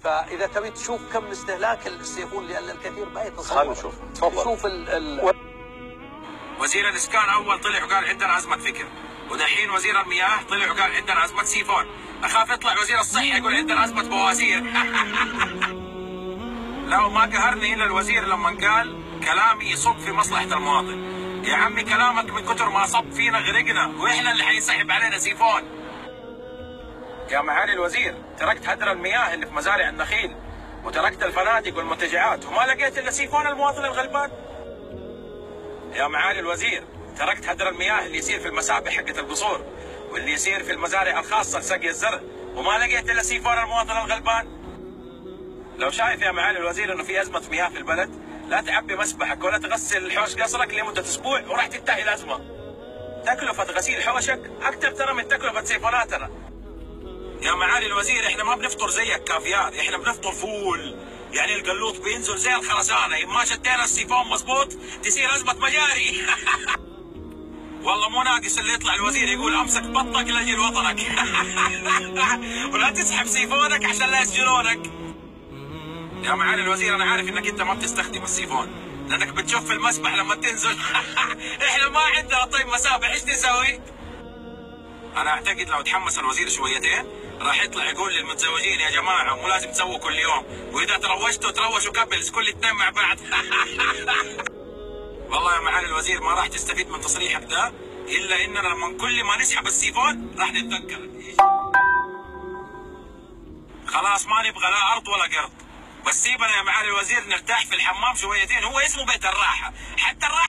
فاذا تبي تشوف كم استهلاك السيفون، لان الكثير ما يتصور. خلينا نشوف، تفضل. شوف وزير الاسكان اول طلع وقال عندنا ازمه فكر، ودحين وزير المياه طلع وقال عندنا ازمه سيفون. اخاف يطلع وزير الصحه يقول عندنا ازمه بواسير. لا، ما قهرني الا الوزير لما قال كلامي يصب في مصلحه المواطن. يا عمي كلامك من كتر ما صب فينا غرقنا، واحنا اللي حينسحب علينا سيفون. يا معالي الوزير، تركت هدر المياه اللي في مزارع النخيل، وتركت الفنادق والمنتجعات، وما لقيت الا سيفون المواطن الغلبان. يا معالي الوزير، تركت هدر المياه اللي يصير في المسابح حقت القصور، واللي يصير في المزارع الخاصه لسقي الزرع، وما لقيت الا سيفون المواطن الغلبان. لو شايف يا معالي الوزير انه في ازمه مياه في البلد، لا تعبي مسبحك ولا تغسل حوش قصرك لمده اسبوع وراح تنتهي الازمه. تكلفه غسيل حوشك اكثر ترى من تكلفه سيفوناتنا. يا معالي الوزير، احنا ما بنفطر زيك كافيار، احنا بنفطر فول. يعني القلوط بينزل زي الخرسانه، ما شدينا السيفون مظبوط تصير ازمه مجاري. والله مو ناقص اللي يطلع الوزير يقول امسك بطك لاجل وطنك. ولا تسحب سيفونك عشان لا يسجنونك. يا معالي الوزير، انا عارف انك انت ما بتستخدم السيفون لانك بتشوف في المسبح لما تنزل. احنا ما عندنا طيب مسابح، ايش نسوي؟ انا اعتقد لو تحمس الوزير شويتين راح يطلع يقول للمتزوجين يا جماعه مو لازم تسووا كل يوم، واذا تروشتوا تروشوا كابلز كل اثنين مع بعض. والله يا معالي الوزير ما راح تستفيد من تصريحك ده الا اننا لما كل ما نسحب السيفون راح نتذكر. خلاص ما نبغى لا ارض ولا قرض، بس سيبنا يا معالي الوزير نرتاح في الحمام شويتين، هو اسمه بيت الراحه، حتى الراحه